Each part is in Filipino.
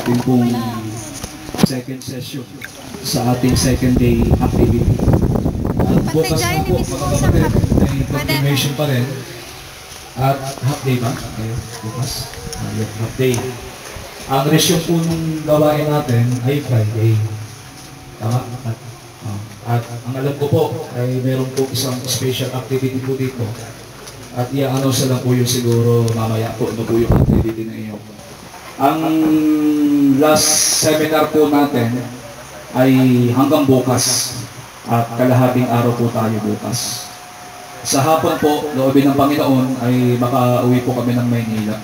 ating pong second session sa ating second day activity. At bukas na po, mga kapatid, may confirmation pa rin. At half day ba? Ayun, bukas. Half day. Ang resume po nung gawain natin ay Friday. Tama? At ang alam ko po ay meron po isang special activity po dito. At i-announce lang po yung siguro mamaya po ano po yung activity na iyo. Ang last seminar po natin ay hanggang bukas. At kalahating araw po tayo bukas. Sa hapon po, loobin ng Panginoon ay makauwi po kami ng Maynila.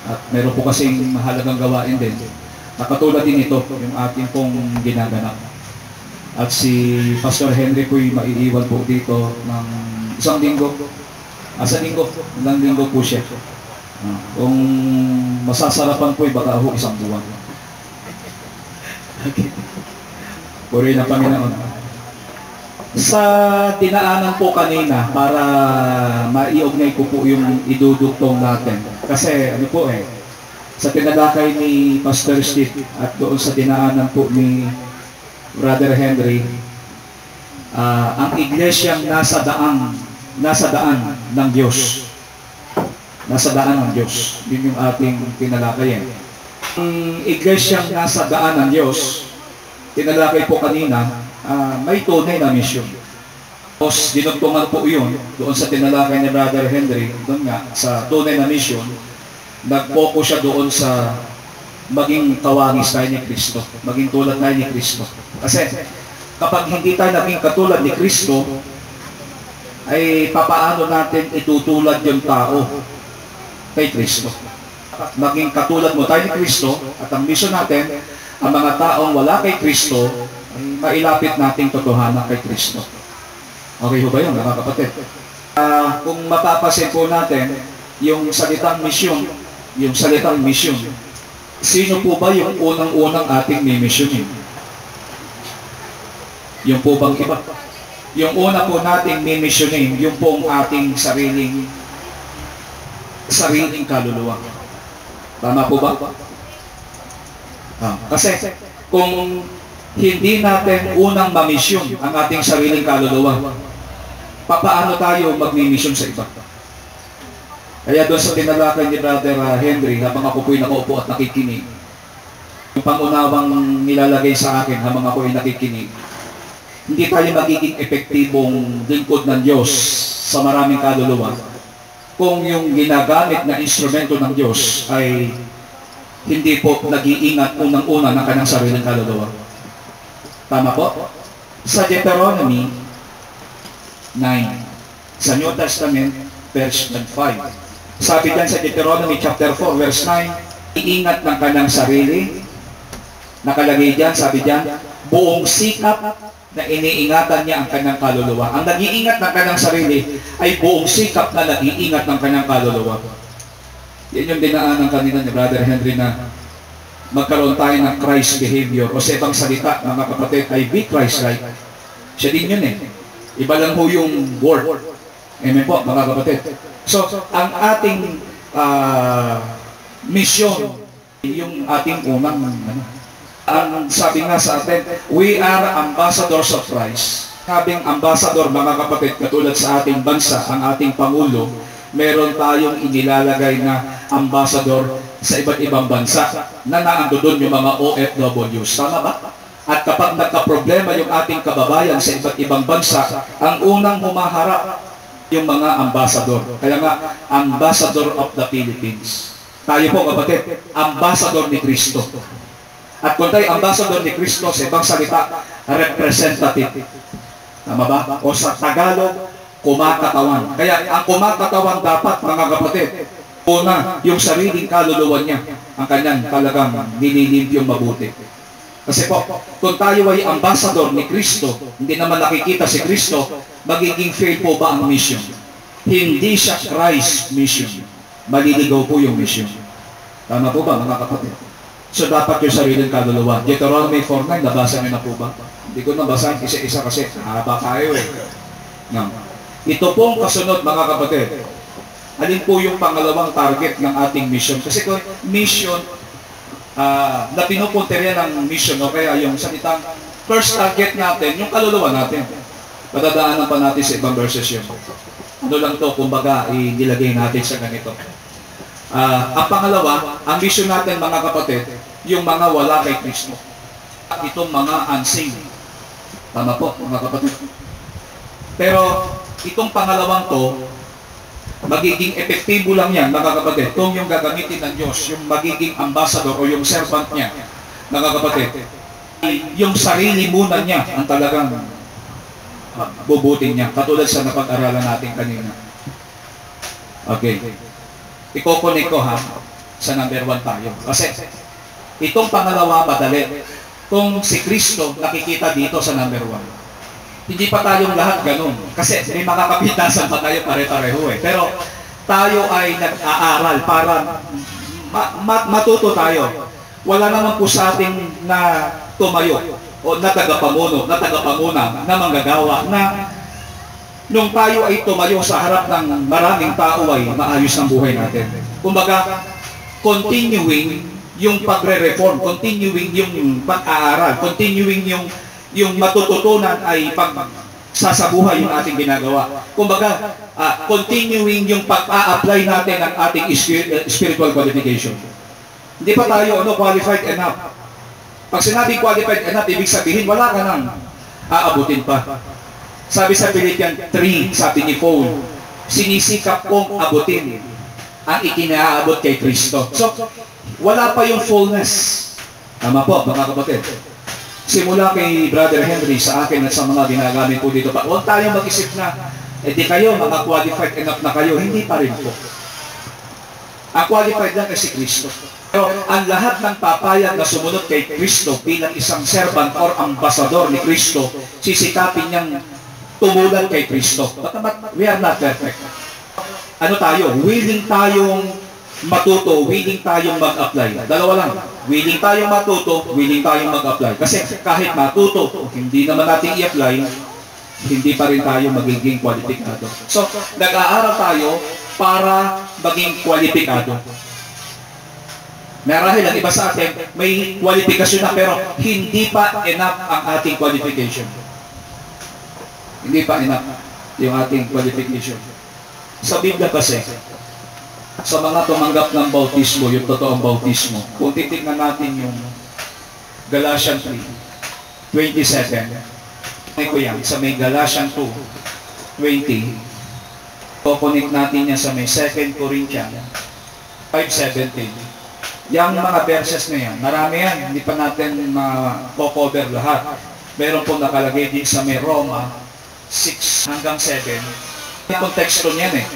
At meron po kasing mahalagang gawain din. Nakatulad din ito, yung ating pong ginaganap. At si Pastor Henry po'y maiiwan po dito ng isang linggo. Sa linggo, ilang linggo po siya. Kung masasarapan po'y baka ako isang buwan. Okay. Puri na Panginoon. Sa dinaanan po kanina, para maiugnay ko po yung idudugtong natin. Kasi ano po sa tinalakay ni Pastor Steve at doon sa dinaanan po ni Brother Henry, ang iglesyang nasa daan ng Diyos. Nasa daan ng Diyos. Yun yung ating tinalakay. Ang iglesyang nasa daan ng Diyos, tinalakay po kanina, may tunay na misyon. Tapos dinugtungan po yun doon sa tinalakay ni Brother Henry, doon nga sa tunay na misyon, nag-focus siya doon sa maging kawangis tayo ni Kristo, maging tulad tayo ni Kristo. Kasi kapag hindi tayo naging katulad ni Kristo, ay papaano natin itutulad yung tao kay Kristo. Maging katulad mo tayo ni Kristo, at ang mission natin, ang mga taong wala kay Kristo, ay mailapit nating totohanan kay Kristo. Okay ho ba yun, mga kapatid? Kung mapapasin po natin, yung salitang misyon, sino po ba yung unang-unang ating mimisyonin? Yung po bang iba? Yung una po nating mimisyonin, yung pong ating sariling kaluluwa. Tama po ba? Kasi kung hindi natin unang mamisyon ang ating sariling kaluluwa, papaano tayo magmimisyon sa iba? Kaya doon sa tinalakay ni Brother Henry, habang ako po'y nakaupo at nakikinig, yung pangunawang nilalagay sa akin habang ako ay nakikinig, hindi tayo magiging epektibong lingkod ng Diyos sa maraming kaluluwa kung yung ginagamit na instrumento ng Diyos ay hindi po nag-iingat unang-una ng kanyang sariling kaluluwa. Tama po? Sa Deuteronomy 9, sa New Testament, verse 5. Sabi dyan sa Deuteronomy chapter 4, verse 9, iingat ng kanyang sarili. Nakalagay dyan, sabi dyan, buong sikap na iniingatan niya ang kanyang kaluluwa. Ang nag-iingat ng kanyang sarili ay buong sikap na nag-iingat ng kanyang kaluluwa. Yan yung dinaanan kanina ni Brother Henry na magkaroon tayo ng Christ behavior, o sa ibang salita, mga kapatid, ay be Christ-like. Siya din yun Iba lang po yung word. Amen po, mga kapatid. So, ang ating mission, yung ating unang, ang sabi nga sa atin, we are ambassadors of Christ. Sabing ambassador, mga kapatid, katulad sa ating bansa, ang ating Pangulo, meron tayong inilalagay na ambassador sa iba't ibang bansa na naando doon yung mga OFWs. Tama ba? At kapag nagka-problema yung ating kababayan sa iba't ibang bansa, ang unang humaharap yung mga ambassador. Kaya nga, ambassador of the Philippines. Tayo po, kapatid, ambassador ni Kristo. At kung tayo ambassador ni Kristo, sa ibang salita, representative. Tama ba? O sa Tagalog, kumakatawan. Kaya ang kumakatawan dapat, mga kapatid, una, yung sariling kaluluwa niya, ang kanyang talagang nililimpyong mabuti. Kasi po, kung tayo ay ambassador ni Kristo, hindi naman nakikita si Kristo, magiging fail po ba ang mission? Hindi siya Christ mission. Maliligaw po yung mission. Tama po ba, mga kapatid? So dapat yung sariling kaluluwa. Deuteronomy 4:9, nabasa niyo na po ba? Hindi ko nabasahin isa-isa kasi haba tayo No. Ito pong kasunod, mga kapatid. Alin po yung pangalawang target ng ating mission? Kasi kung mission, na pinupuntirya ng mission, o kaya yung salitang first target natin, yung kaluluwa natin. Patadaanan pa natin sa ibang verses yun. Ano lang to, kumbaga, nilagay natin sa ganito. Ang pangalawa, ang mission natin mga kapatid, yung mga wala kay Kristo. Itong mga unsaved. Tama po, mga kapatid. Pero itong pangalawang to, magiging epektibo lang yan, mga kapatid, kung yung gagamitin ng Diyos, yung magiging ambassador o yung servant niya, mga kapatid, yung sarili muna niya ang talagang bubutin niya, katulad sa napag-aralan natin kanina. Okay. Iko-connect ko sa number 1 tayo. Kasi itong pangalawa, madali. Kung si Kristo nakikita dito sa number 1. Hindi pa tayong lahat ganun. Kasi may mga kapitasan pa tayo pare-pareho eh. Pero tayo ay nag-aaral para matuto tayo. Wala naman po sa ating na tumayo o na tagapamuna, na manggagawa, na nung tayo ay tumayo sa harap ng maraming tao ay maayos ang buhay natin. Kumbaga, continuing yung pagre-reform, continuing yung pag-aaral, continuing yung matututunan ay pagsasabuhay yung ating ginagawa. Kumbaga, continuing yung pag-a-apply natin ng ating spiritual qualification. Hindi pa tayo qualified enough. Pag sinabing qualified enough, ibig sabihin, wala ka nang aabutin pa. Sabi sa Philippians 3, sabi ni Paul, sinisikap kong abutin ang ikinaabot kay Kristo. So, wala pa yung fullness. Tama po, mga kapatid. Simula kay Brother Henry, sa akin at sa mga ginagamit po dito pa, huwag tayong mag-isip na, di kayo, mga qualified enough na kayo, hindi pa rin po. Ang qualified lang ay si Kristo. Pero ang lahat ng papayag na sumunod kay Kristo bilang isang servant or ambassador ni Kristo, sisikapin niyang tumulad kay Kristo. But we are not perfect. Ano tayo? Willing tayong matuto, willing tayong mag-apply. Dalawa lang. Willing tayong matuto, willing tayong mag-apply. Kasi kahit matuto, hindi naman natin i-apply, hindi pa rin tayo magiging kwalipikado. So, nag-aaral tayo para maging kwalipikado. Marahil ang iba sa atin, may kwalifikasyon na pero hindi pa enough ang ating qualification. Hindi pa enough yung ating qualification. Sa Biblia kasi, sa mga tumanggap ng bautismo, yung totoong bautismo, kung titignan natin yung Galatians 3:27, ko yan, sa may Galatians 2:20, kukunik natin yan sa may 2 Corinthians 5:17. Yung mga verses na yan, marami yan, hindi pa natin ma-cover lahat. Meron po nakalagay din sa may Roma 6 hanggang 7. Yung konteksto niyan eh.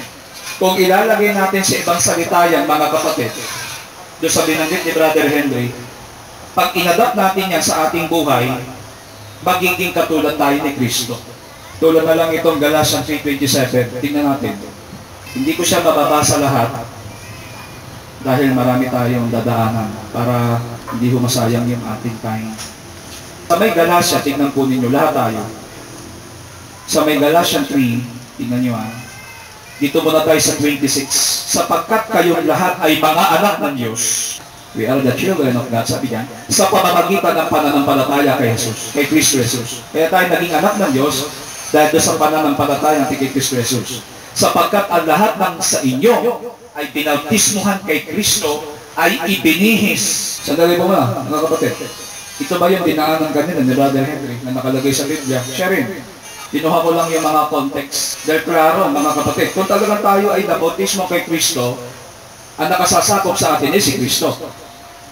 Kung ilalagay natin sa ibang salita yan, mga kapatid, doon sa binanggit ni Brother Henry, pag inadapt natin yan sa ating buhay, magiging katulad tayo ni Kristo. Tulad na lang itong Galatians 3:27. Tingnan natin. Hindi ko siya mababasa lahat dahil marami tayong dadaanan para hindi humasayang yung ating time. Sa may Galatia, tingnan po ninyo, lahat tayo. Sa may Galatians 3, tingnan nyo dito muna tayo sa 26. Sapagkat kayong lahat ay mga anak ng Diyos. We are the children of God, sabi niya, sa pamamagitan ng pananampalataya kay Jesus, kay Kristo Jesus. Kaya tayo naging anak ng Diyos dahil sa pananampalataya natin kay Kristo Jesus. Sapagkat ang lahat ng sa inyo ay binautismuhan kay Kristo, ay ibinihis. Sandali mo mga kapatid. Ito ba yung dinaanan kanina ni Brother Henry na nakalagay sa Biblia? Siya rin. Kinuha ko lang yung mga context. Dahil klaro, mga kapatid, kung talagang tayo ay nabautismo kay Kristo, ang nakasasakop sa atin ay si Kristo.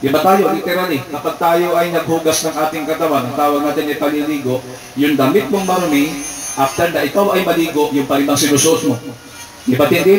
Di ba tayo, literally, kapag tayo ay naghugas ng ating katawan, ang tawag natin ay paliligo, yung damit mong marumi, after na ikaw ay maligo, yung palimang sinusuot mo. Di ba tindi?